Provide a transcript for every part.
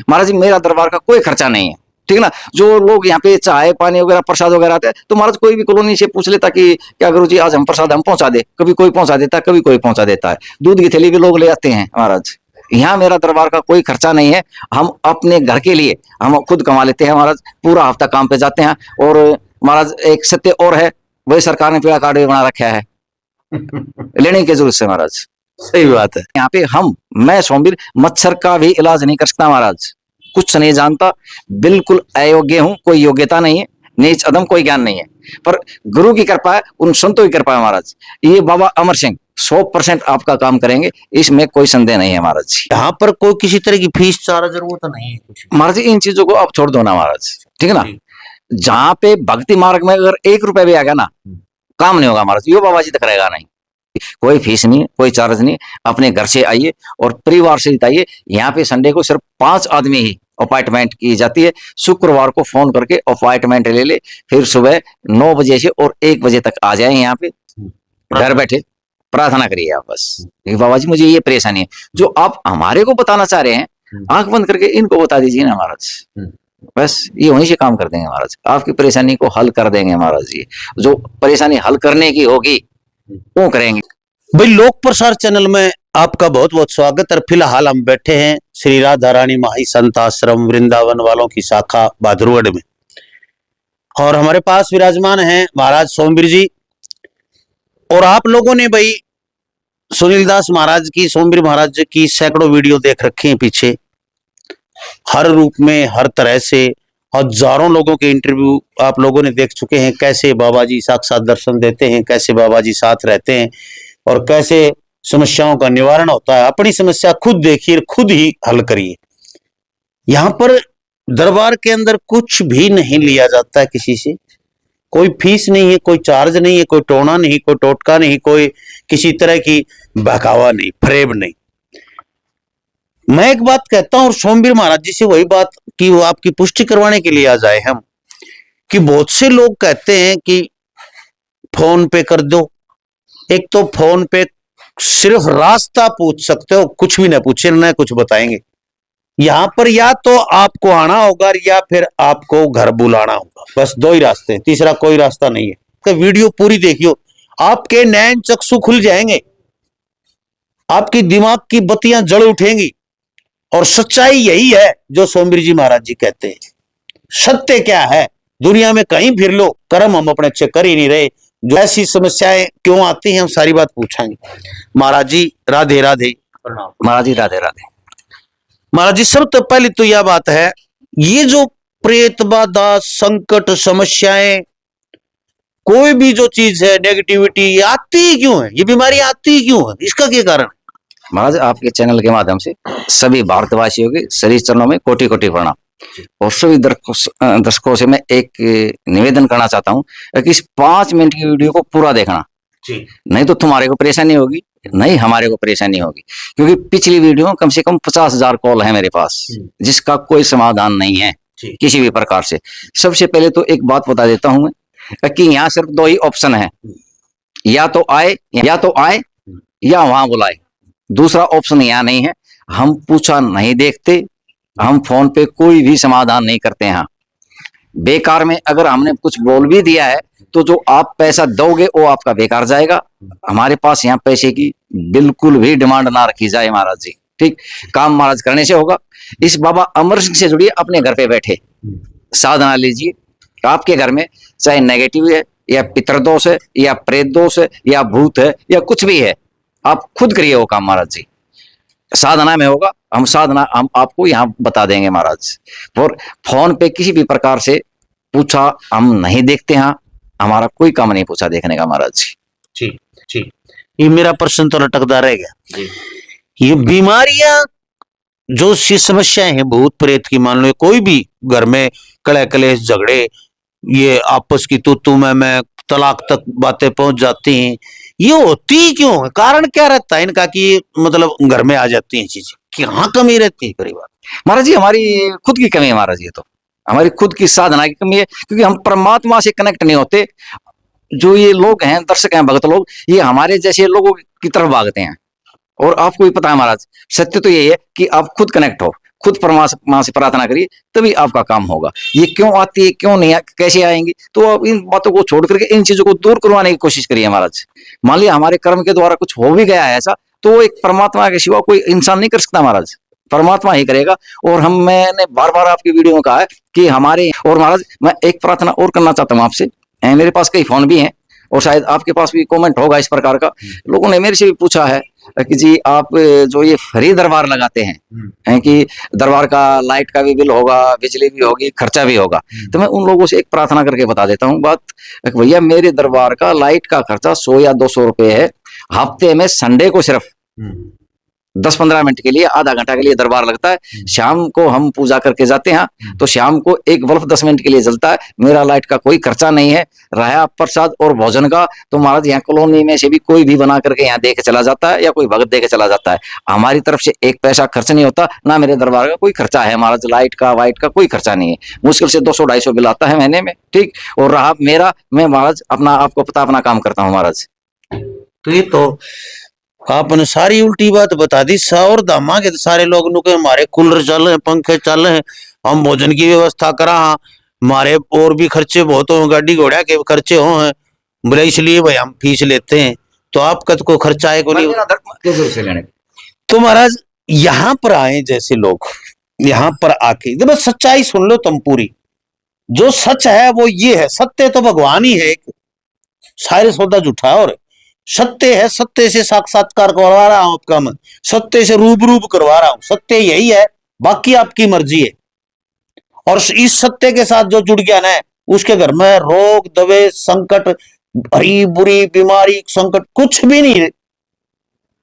महाराज जी मेरा दरबार का कोई खर्चा नहीं है, ठीक है ना। जो लोग यहाँ पे चाय पानी वगैरह प्रसाद वगैरह आते हैं तो महाराज कोई भी कॉलोनी से पूछ लेता कि क्या गुरु जी आज हम प्रसाद हम पहुंचा दे, कभी कोई पहुंचा देता है, कभी कोई पहुंचा देता है। दूध की थैली भी लोग ले आते हैं महाराज। यहाँ मेरा दरबार का कोई खर्चा नहीं है, हम अपने घर के लिए हम खुद कमा लेते हैं महाराज। पूरा हफ्ता काम पे जाते हैं। और महाराज एक सत्य और है, वही सरकार ने पीड़ा कार्ड भी बना रखा है लेने की जरूरत से महाराज। सही बात है। यहाँ पे मैं सोमवीर मच्छर का भी इलाज नहीं कर सकता महाराज, कुछ नहीं जानता, बिल्कुल अयोग्य हूँ, कोई योग्यता नहीं है, नीच अदम कोई ज्ञान नहीं है, पर गुरु की कृपा है, उन संतों की कृपा है महाराज। ये बाबा अमर सिंह 100% आपका काम करेंगे, इसमें कोई संदेह नहीं है महाराज। यहाँ पर कोई किसी तरह की फीस चार्ज वो तो नहीं है कुछ महाराज इन चीजों को आप छोड़ दो ना महाराज, ठीक है ना। जहाँ पे भक्ति मार्ग में अगर 1 रुपया भी आ गया ना, काम नहीं होगा महाराज, यो बाबा जी तक रहेगा नहीं। कोई फीस नहीं, कोई चार्ज नहीं, अपने घर से आइए और परिवार से आइए। यहाँ पे संडे को सिर्फ 5 आदमी ही अपॉइंटमेंट की जाती है। शुक्रवार को फोन करके अपॉइंटमेंट ले ले, फिर सुबह 9 बजे से और 1 बजे तक आ जाए। यहाँ पे घर बैठे प्रार्थना करिए आप बस, बाबा जी मुझे ये परेशानी है, जो आप हमारे को बताना चाह रहे हैं, आंख बंद करके इनको बता दीजिए ना महाराज, बस ये वहीं से काम कर देंगे महाराज, आपकी परेशानी को हल कर देंगे महाराज जी। जो परेशानी हल करने की होगी वो करेंगे। भाई लोक प्रसार चैनल में आपका बहुत बहुत स्वागत। और फिलहाल हम बैठे हैं श्री राधा रानी माही संत आश्रम वृंदावन वालों की शाखा बहादुरगढ़ में, और हमारे पास विराजमान हैं महाराज सोमवीर जी। और आप लोगों ने भाई सुनील दास महाराज की, सोमवीर महाराज की सैकड़ों वीडियो देख रखे हैं पीछे, हर रूप में हर तरह से हजारों लोगों के इंटरव्यू आप लोगों ने देख चुके हैं। कैसे बाबा जी साक्षात दर्शन देते हैं, कैसे बाबा जी साथ रहते हैं और कैसे समस्याओं का निवारण होता है। अपनी समस्या खुद देखिए, खुद ही हल करिए। यहाँ पर दरबार के अंदर कुछ भी नहीं लिया जाता है किसी से, कोई फीस नहीं है, कोई चार्ज नहीं है, कोई टोना नहीं, कोई टोटका नहीं, कोई किसी तरह की बहकावा नहीं, फरेब नहीं। मैं एक बात कहता हूं और सोमवीर महाराज जी से वही बात कि वो आपकी पुष्टि करवाने के लिए आ जाए हम, कि बहुत से लोग कहते हैं कि फोन पे कर दो। एक तो फोन पे सिर्फ रास्ता पूछ सकते हो, कुछ भी ना पूछे ना कुछ बताएंगे। यहां पर या तो आपको आना होगा या फिर आपको घर बुलाना होगा, बस 2 ही रास्ते हैं, तीसरा कोई रास्ता नहीं है। तो वीडियो पूरी देखियो, आपके नैन चक्षु खुल जाएंगे, आपकी दिमाग की बत्तियां जल उठेंगी। और सच्चाई यही है जो सोमवीर जी महाराज जी कहते हैं। सत्य क्या है, दुनिया में कहीं फिर लो, कर्म हम अपने अच्छे कर ही नहीं रहे। जो ऐसी समस्याएं क्यों आती हैं, हम सारी बात पूछेंगे। महाराज जी राधे राधे। महाराज जी राधे राधे। महाराज जी सबसे पहले तो यह बात है, ये जो प्रेत बाधा, संकट, समस्याएं, कोई भी जो चीज है, नेगेटिविटी आती ही क्यों है, ये बीमारी आती ही क्यों है, इसका क्या कारण है? महाराज आपके चैनल के माध्यम से सभी भारतवासियों के शरीर चरणों में कोटि कोटि प्रणाम। और सभी दर्शकों से मैं एक निवेदन करना चाहता हूँ कि इस 5 मिनट की वीडियो को पूरा देखना, नहीं तो तुम्हारे को परेशानी होगी, नहीं हमारे को परेशानी होगी। क्योंकि पिछली वीडियो में कम से कम 50,000 कॉल है मेरे पास, जिसका कोई समाधान नहीं है किसी भी प्रकार से। सबसे पहले तो एक बात बता देता हूं मैं कि यहाँ सिर्फ 2 ही ऑप्शन है, या तो आए या वहां बुलाए, दूसरा ऑप्शन यहाँ नहीं है। हम पूछा नहीं देखते, हम फोन पे कोई भी समाधान नहीं करते हैं। बेकार में अगर हमने कुछ बोल भी दिया है तो जो आप पैसा दोगे वो आपका बेकार जाएगा। हमारे पास यहाँ पैसे की बिल्कुल भी डिमांड ना रखी जाए महाराज जी, ठीक। काम महाराज करने से होगा। इस बाबा अमर सिंह से जुड़िए, अपने घर पे बैठे साधना लीजिए। आपके घर में चाहे नेगेटिव है या पितृदोष है या प्रेत दोष है या भूत है या कुछ भी है, आप खुद करिए वो काम महाराज जी। साधना में होगा, हम आपको यहाँ बता देंगे महाराज। और फोन पे किसी भी प्रकार से पूछा हम नहीं देखते हैं, हमारा कोई काम नहीं पूछा देखने का महाराज जी। ठीक ठीक, ये मेरा प्रश्न तो लटकता रह गया। ये बीमारियां जो सी समस्याएं हैं भूत प्रेत की, मान लो कोई भी घर में कलह कलेश झगड़े, ये आपस की तू मैं तलाक तक बातें पहुंच जाती हैं, ये होती क्यों है, कारण क्या रहता है इनका कि मतलब घर में आ जाती हैं चीजें, क्या कमी रहती है परिवार? महाराज जी हमारी खुद की कमी है महाराज, ये तो हमारी खुद की साधना की कमी है, क्योंकि हम परमात्मा से कनेक्ट नहीं होते। जो ये लोग हैं, दर्शक हैं, भक्त लोग, ये हमारे जैसे लोगों की तरफ भागते हैं। और आपको भी पता है महाराज, सत्य तो यही है कि आप खुद कनेक्ट हो, खुद परमात्मा से प्रार्थना करिए, तभी आपका काम होगा। ये क्यों आती है, क्यों नहीं कैसे आएंगी, तो आप इन बातों को छोड़ करके इन चीजों को दूर करवाने की कोशिश करिए महाराज। मान लिया हमारे कर्म के द्वारा कुछ हो भी गया है ऐसा, तो वो एक परमात्मा के सिवा कोई इंसान नहीं कर सकता महाराज, परमात्मा ही करेगा। और मैंने बार बार आपकी वीडियो में कहा है कि हमारे, और महाराज मैं एक प्रार्थना और करना चाहता हूँ आपसे। मेरे पास कई फोन भी हैं और शायद आपके पास भी कमेंट होगा इस प्रकार का। लोगों ने मेरे से भी पूछा है कि जी आप जो ये फ्री दरबार लगाते हैं कि दरबार का लाइट का भी बिल होगा, बिजली भी होगी, खर्चा भी होगा। तो मैं उन लोगों से एक प्रार्थना करके बता देता हूँ बात, भैया मेरे दरबार का लाइट का खर्चा 100 या 200 रुपए है। हफ्ते में संडे को सिर्फ 10-15 मिनट के लिए, आधा घंटा के लिए दरबार लगता है। शाम को हम पूजा करके जाते हैं तो शाम को एक बल्ब 10 मिनट के लिए जलता है। मेरा लाइट का कोई खर्चा नहीं है। रहा प्रसाद और भोजन का, तो महाराज यहाँ कॉलोनी में से भी कोई भी बना करके यहाँ दे के चला जाता है या कोई भगत दे के चला जाता है। हमारी तरफ से एक पैसा खर्च नहीं होता, ना मेरे दरबार का कोई खर्चा है महाराज। लाइट का वाइट का कोई खर्चा नहीं है। मुश्किल से 200-250 बिल आता है महीने में, ठीक। और रहा मेरा, मैं महाराज अपना, आपको पता, अपना काम करता हूँ महाराज। तो ये तो आपने सारी उल्टी बात बता दी। और दामा के सारे लोग नु के हमारे कूलर चल रहे, पंखे चल रहे, हम भोजन की व्यवस्था करा, हमारे और भी खर्चे बहुत हो, गाड़ी घोड़ा के खर्चे हो हैं, बोले इसलिए भाई हम फीस लेते हैं। तो आपका तो कोई खर्चा है को नहीं। तो महाराज यहाँ पर आए जैसे लोग, यहाँ पर आके जब सच्चाई सुन लो तुम पूरी, जो सच है वो ये है, सत्य तो भगवान ही है, एक सारे सौदा झूठा है और सत्य है। सत्य से साक्षात्कार करवा रहा हूं आपका मन, सत्य से रूबरूब करवा रहा हूं, सत्य यही है, बाकी आपकी मर्जी है। और इस सत्य के साथ जो जुड़ गया ना, उसके घर में रोग दवे संकट, भरी बुरी बीमारी संकट कुछ भी नहीं है।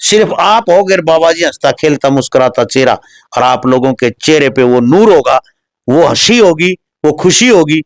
सिर्फ आप हो गए बाबा जी हंसता खेलता मुस्कुराता चेहरा, और आप लोगों के चेहरे पे वो नूर होगा, वो हंसी होगी, वो खुशी होगी,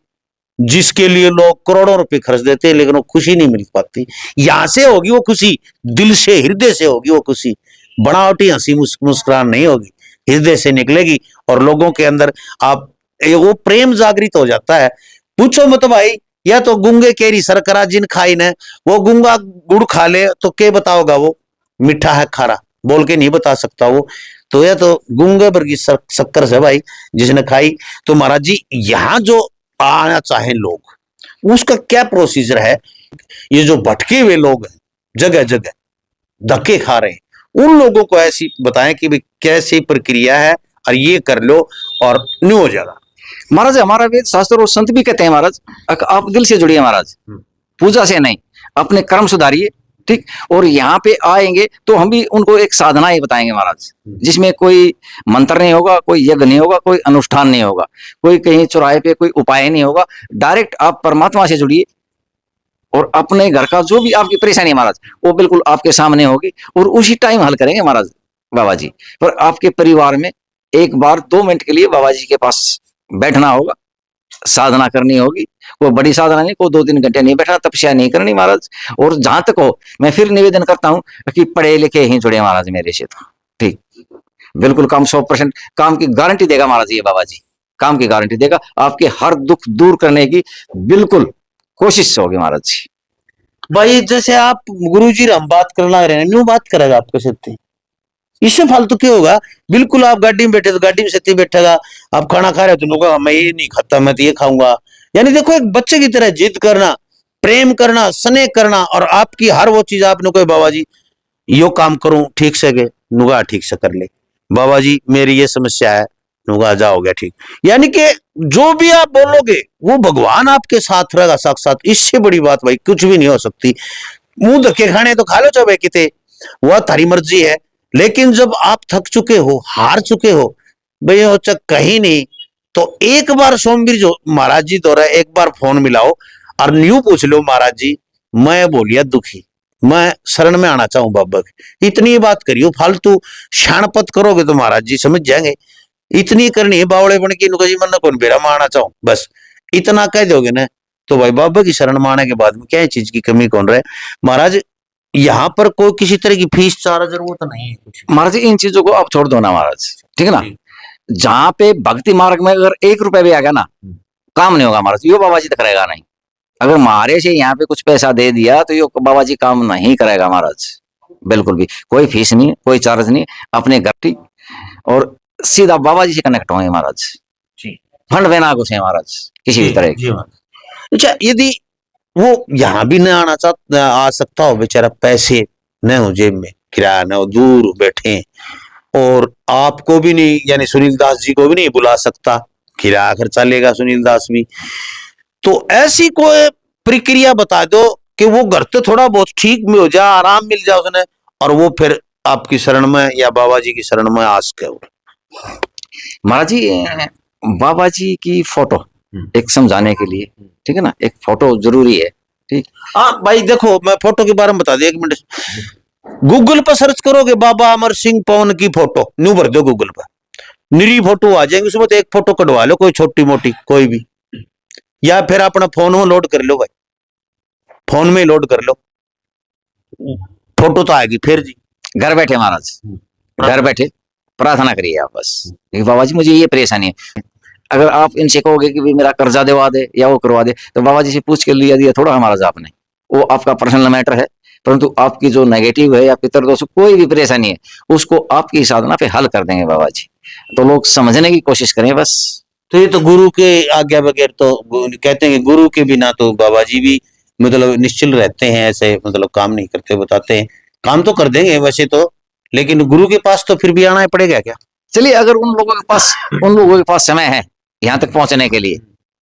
जिसके लिए लोग करोड़ों रुपए खर्च देते हैं लेकिन वो खुशी नहीं मिल पाती। यहां से होगी वो खुशी, दिल से, हृदय से होगी वो खुशी। बनावटी हंसी मुस्कुराहट नहीं होगी, हृदय से निकलेगी और लोगों के अंदर आप वो प्रेम जागृत हो जाता है। पूछो मत भाई, या तो गुंगे केरी सरकरा जिन खाई ने, वो गुंगा गुड़ खा ले तो क्या बताओगा, वो मीठा है खारा बोल के नहीं बता सकता वो। तो या तो गुंगे वर्गी शक्कर से भाई जिसने खाई। तो महाराज जी यहाँ जो आना चाहे लोग, उसका क्या प्रोसीजर है? ये जो भटके हुए लोग हैं, जगह जगह धक्के खा रहे हैं, उन लोगों को ऐसी बताएं कि भाई कैसी प्रक्रिया है और ये कर लो और नहीं हो जाएगा। महाराज हमारा वेद शास्त्र और संत भी कहते हैं महाराज, आप दिल से जुड़िए महाराज, पूजा से नहीं, अपने कर्म सुधारिए, ठीक। और यहाँ पे आएंगे तो हम भी उनको एक साधना ही बताएंगे महाराज, जिसमें कोई मंत्र नहीं होगा, कोई यज्ञ नहीं होगा, कोई अनुष्ठान नहीं होगा, कोई कहीं चौराहे पे कोई उपाय नहीं होगा। डायरेक्ट आप परमात्मा से जुड़िए और अपने घर का जो भी आपकी परेशानी है महाराज, वो बिल्कुल आपके सामने होगी और उसी टाइम हल करेंगे महाराज बाबा जी। पर आपके परिवार में एक बार 2 मिनट के लिए बाबा जी के पास बैठना होगा, साधना करनी होगी। कोई बड़ी साधना नहीं, कोई 2-3 घंटे नहीं बैठना, तपस्या नहीं करनी महाराज। और जहां तक हो, मैं फिर निवेदन करता हूं कि पढ़े लिखे ही जुड़े महाराज मेरे से, तो ठीक बिल्कुल काम 100% काम की गारंटी देगा महाराज। ये बाबा जी काम की गारंटी देगा, आपके हर दुख दूर करने की बिल्कुल कोशिश होगी महाराज जी। भाई जैसे आप गुरुजी हम बात करना रहे, न्यू बात करेगा आपके साथ, इससे फालतू क्या होगा? बिल्कुल आप गाड़ी में बैठे तो गाड़ी में से बैठेगा, आप खाना खा रहे हो तो लोग मैं ये नहीं खाता, मैं तो ये खाऊंगा। यानी देखो एक बच्चे की तरह जिद करना, प्रेम करना, स्नेह करना, और आपकी हर वो चीज आपने कोई बाबा जी यो काम करूं ठीक से गए, नुगा ठीक से कर ले, बाबा जी मेरी ये समस्या है, नुगा जा हो गया ठीक। यानी कि जो भी आप बोलोगे वो भगवान आपके साथ रहेगा साक्षात। इससे बड़ी बात भाई कुछ भी नहीं हो सकती। मुंह धक्के खाने तो खा लो चाहे किते, वह थारी मर्जी है। लेकिन जब आप थक चुके हो, हार चुके हो, भाई हो चक कहीं नहीं, तो एक बार सोमवीर जो महाराज जी द्वारा एक बार फोन मिलाओ और न्यू पूछ लो, महाराज जी मैं बोलिया दुखी, मैं शरण में आना चाहूं बाबा की, इतनी बात करियो। फालतू शानपत करोगे तो महाराज जी समझ जाएंगे। इतनी करनी है बावड़े बन के जी मन कौन बेरा में आना चाहूं, बस इतना कह दोगे ना तो भाई बाबा की शरण में आने के बाद में क्या चीज की कमी कौन रहे। महाराज यहाँ पर कोई किसी तरह की फीस चार्ज जरूरत नहीं है कुछ। महाराज इन चीजों को आप छोड़ दो ना महाराज, ठीक है ना। जहां पे भक्ति मार्ग में अगर 1 रुपया भी आ गया ना, काम नहीं होगा महाराज, यो बाबा जी तक करेगा नहीं। अगर मारे से यहाँ पे कुछ पैसा दे दिया तो यो बाबा जी काम नहीं करेगा महाराज, बिल्कुल भी। कोई फीस नहीं, कोई चार्ज नहीं, अपने घर की। और सीधा बाबा जी से कनेक्ट होंगे महाराज। जी फंड में ना घुसे महाराज किसी भी तरह की। अच्छा, यदि वो यहाँ भी न आना आ सकता हो, बेचारा पैसे न हो जेब में, किराया न हो, दूर बैठे, और आपको भी नहीं, यानी सुनील दास जी को भी नहीं बुला सकता, किराया खर्चा लेगा सुनील दास भी, तो ऐसी कोई प्रक्रिया बता दो कि वो घर तो थोड़ा बहुत ठीक में हो जाए, आराम मिल जाए उसने, और वो फिर आपकी शरण में या बाबा जी की शरण में आ सके। महाराज जी बाबा जी की फोटो एक समझाने के लिए, ठीक है ना, एक फोटो जरूरी है। ठीक, हाँ भाई देखो, मैं फोटो के बारे में बता दे, 1 मिनट। गूगल पर सर्च करोगे बाबा अमर सिंह पवन की फोटो, न्यू भर दो गूगल पर, निरी फोटो आ जाएंगी, उसमें तो एक फोटो कटवा लो, कोई छोटी मोटी कोई भी, या फिर अपना फोन में लोड कर लो भाई, फोन में लोड कर लो, फोटो तो आएगी। फिर जी घर बैठे महाराज, घर बैठे प्रार्थना करिए आप बस कि बाबा जी मुझे ये परेशानी है। अगर आप इनसे कहोगे कि भी मेरा कर्जा दिवा दे या वो करवा दे, तो बाबा जी से पूछ के लिया दिया थोड़ा महाराज आपने, वो आपका पर्सनल मैटर है। परंतु आपकी जो नेगेटिव है या पितृदोष कोई भी परेशानी है, उसको आपकी साधना पे हल कर देंगे बाबा जी। तो लोग समझने की कोशिश करें बस। तो ये तो गुरु के आज्ञा बगैर तो कहते हैं कि गुरु के बिना तो बाबा जी भी मतलब निश्चल रहते हैं, ऐसे मतलब काम नहीं करते, बताते हैं काम तो कर देंगे वैसे तो, लेकिन गुरु के पास तो फिर भी आना ही पड़ेगा क्या? चलिए, अगर उन लोगों के पास समय है यहाँ तक पहुंचने के लिए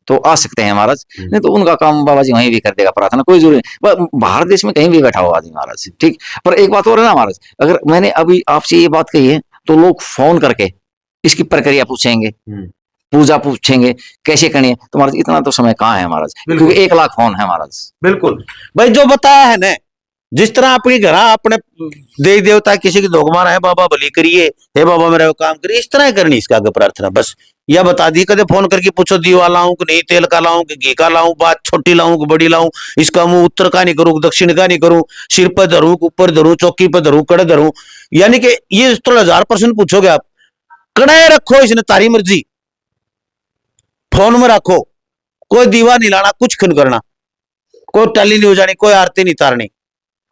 तो आ सकते हैं महाराज, नहीं तो उनका काम बाबा जी वहीं भी कर देगा, प्रार्थना कोई जरूरी नहीं। बाहर देश में कहीं भी बैठा हुआ आदमी महाराज, ठीक। पर एक बात और है ना महाराज, अगर मैंने अभी आपसे ये बात कही है तो लोग फोन करके इसकी प्रक्रिया पूछेंगे, पूजा पूछेंगे कैसे करनी है, तो महाराज इतना तो समय कहाँ है महाराज, क्योंकि 1 लाख फोन है महाराज। बिल्कुल भाई, जो बताया है ना, जिस तरह अपनी घर अपने देवी देवता किसी की धोखमार है, बाबा भली करिए, हे बाबा मेरा वो काम करिए, इस तरह ही करनी इसका आगे प्रार्थना बस। या बता दी कदे फोन करके पूछो दीवा लाऊं कि नहीं, तेल का लाऊं कि घी का लाऊं, बात छोटी लाऊं कि बड़ी लाऊं, इसका मुंह उत्तर का नहीं करूं, दक्षिण का नहीं करूं, सिर पर धरूं, ऊपर धरूं, चौकी पर धरूं, कड़े धरूं, यानी कि ये तो 1000% पूछोगे आप। कड़े रखो इसने तारी मर्जी, फोन में रखो, कोई दीवा नहीं लाना, कुछ खन करना, कोई टली नहीं हो जानी, कोई आरती नहीं तारनी।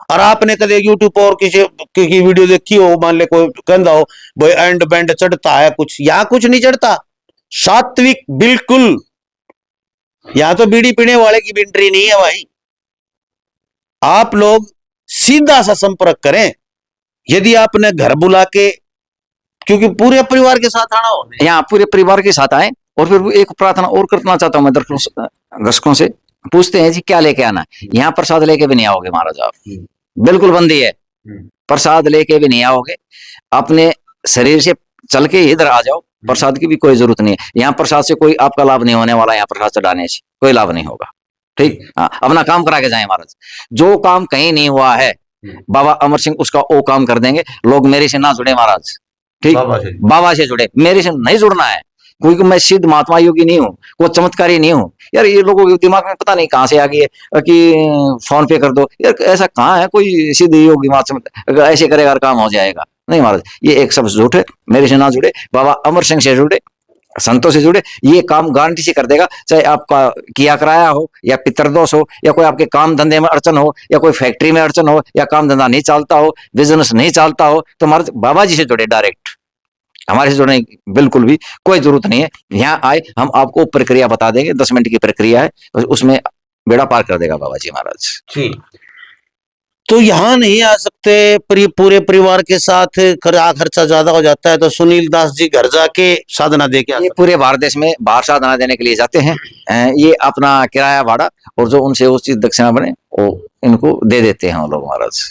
और आपने कदे यूट्यूब पर किसी वीडियो देखी हो, मान ले कोई कहता हो भाई एंड बैंड चढ़ता है कुछ, यहाँ कुछ नहीं चढ़ता, सात्विक बिल्कुल। यहाँ तो बीड़ी पीने वाले की भी एंट्री नहीं है भाई। आप लोग सीधा सा संपर्क करें, यदि आपने घर बुला के, क्योंकि पूरे परिवार के साथ आना हो, यहाँ पूरे परिवार के साथ आए। और फिर एक प्रार्थना और करना चाहता हूँ मैं दर्शकों से, पूछते हैं जी क्या लेके आना है, यहाँ प्रसाद लेके भी नहीं आओगे महाराज आप, बिल्कुल बंदी है, प्रसाद लेके भी नहीं आओगे, अपने शरीर से चल के इधर आ जाओ, प्रसाद की भी कोई जरूरत नहीं है। यहाँ प्रसाद से कोई आपका लाभ नहीं होने वाला, यहाँ प्रसाद चढ़ाने से कोई लाभ नहीं होगा, ठीक। हाँ, अपना काम करा के जाए महाराज। जो काम कहीं नहीं हुआ है बाबा अमर सिंह उसका वो काम कर देंगे। लोग मेरे से ना जुड़े महाराज, ठीक, बाबा से जुड़े, मेरे से नहीं जुड़ना है, क्योंकि मैं सिद्ध महात्मा योगी नहीं हूँ, कोई चमत्कारी नहीं हूँ। यार ये लोगों के दिमाग में पता नहीं कहाँ से आ गई है कि फोन पे कर दो, यार ऐसा कहाँ है कोई सिद्ध योगी महात्मा ऐसे करेगा और काम हो जाएगा, नहीं महाराज, ये एक सब झूठ है। मेरे से ना जुड़े, बाबा अमर सिंह से जुड़े, संतों से जुड़े, ये काम गारंटी से कर देगा। चाहे आपका किया कराया हो या पितृदोष हो या कोई आपके काम धंधे में अड़चन हो या कोई फैक्ट्री में अड़चन हो या काम धंधा नहीं चलता हो, बिजनेस नहीं चलता हो, तो महाराज बाबा जी से जुड़े डायरेक्ट, हमारे से जुड़ने बिल्कुल भी कोई जरूरत नहीं है। यहाँ आए, हम आपको प्रक्रिया बता देंगे, 10 मिनट की प्रक्रिया है, उसमें बेड़ा पार कर देगा बाबा जी महाराज। ठीक, तो यहाँ नहीं आ सकते पूरे परिवार के साथ, खर्चा ज्यादा हो जाता है, तो सुनील दास जी घर जाके साधना दे के, ये पूरे भारत देश में बाहर साधना देने के लिए जाते हैं, ये अपना किराया भाड़ा और जो उनसे उस चीज दक्षिणा बने वो इनको दे देते हैं वो लोग महाराज।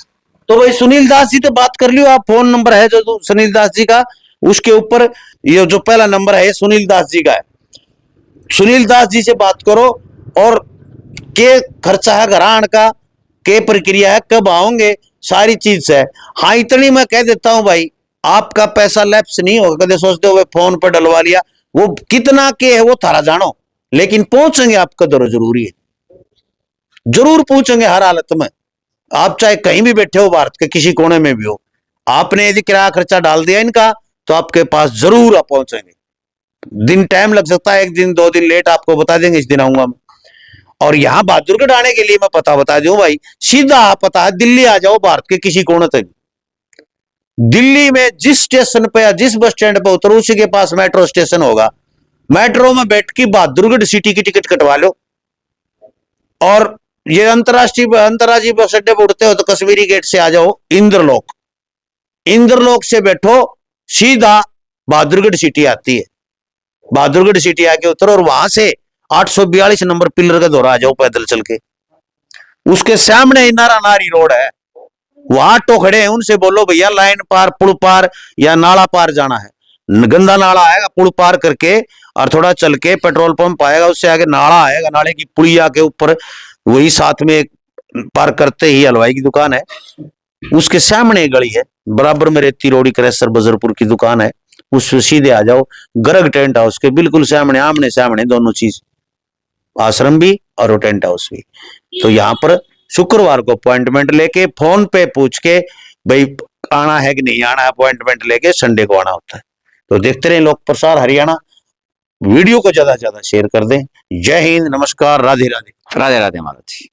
तो भाई सुनील दास जी तो बात कर लियो आप, फोन नंबर है जो सुनील दास जी का, उसके ऊपर ये जो पहला नंबर है सुनील दास जी का है, सुनील दास जी से बात करो, और के खर्चा है घर आने का, के प्रक्रिया है, कब आओगे, सारी चीज है। हाँ इतनी मैं कह देता हूं भाई, आपका पैसा लैप्स नहीं होगा, कदे सोचते हो फोन पर डलवा लिया, वो कितना के है वो थारा जानो, लेकिन पहुंचेंगे आपका दर जरूरी है, जरूर पहुंचेंगे हर हालत में। आप चाहे कहीं भी बैठे हो, भारत के किसी कोने में भी हो, आपने यदि किराया खर्चा डाल दिया इनका, तो आपके पास जरूर आप पहुंचेंगे। दिन टाइम लग सकता है, 1 दिन 2 दिन लेट, आपको बता देंगे इस दिन आऊंगा मैं। और यहाँ बहादुरगढ़ आने के लिए मैं पता बता दूं भाई, सीधा पता है, दिल्ली आ जाओ, भारत के किसी कोने तक, दिल्ली में जिस स्टेशन पे या जिस बस स्टैंड पे उतरो उसी के पास मेट्रो स्टेशन होगा, मेट्रो में बैठ के बहादुरगढ़ सिटी की टिकट कटवा लो। और ये अंतर्राज्यीय बस अड्डे पे उठते हो तो कश्मीरी गेट से आ जाओ इंद्रलोक, इंद्रलोक से बैठो सीधा बहादुरगढ़ सिटी आती है, बहादुरगढ़ सिटी आके उतरो और वहां से 842 नंबर पिलर का दौरा आ जाओ पैदल चल के। उसके सामने ही नारा नारी रोड है, वहां ऑटो खड़े हैं, उनसे बोलो भैया लाइन पार, पुल पार या नाला पार जाना है। गंदा नाला आएगा, पुल पार करके और थोड़ा चल के पेट्रोल पंप आएगा, उससे आगे नाला आएगा, नाले की पुलिया के ऊपर वही साथ में पार करते ही हलवाई की दुकान है, उसके सामने गली है, बराबर में रेती रोडी क्रेशर बजरपुर की दुकान है, उससे सीधे आ जाओ गर्ग टेंट हाउस के बिल्कुल सामने, आमने सामने दोनों चीज, आश्रम भी और वो टेंट हाउस भी। तो यहाँ पर शुक्रवार को अपॉइंटमेंट लेके फोन पे पूछ के भाई आना है कि नहीं आना है, अपॉइंटमेंट लेके संडे को आना होता है। तो देखते रहे लोक प्रसार हरियाणा, वीडियो को ज्यादा से ज्यादा शेयर कर दें। जय हिंद, नमस्कार, राधे राधे। राधे राधे महाराज जी।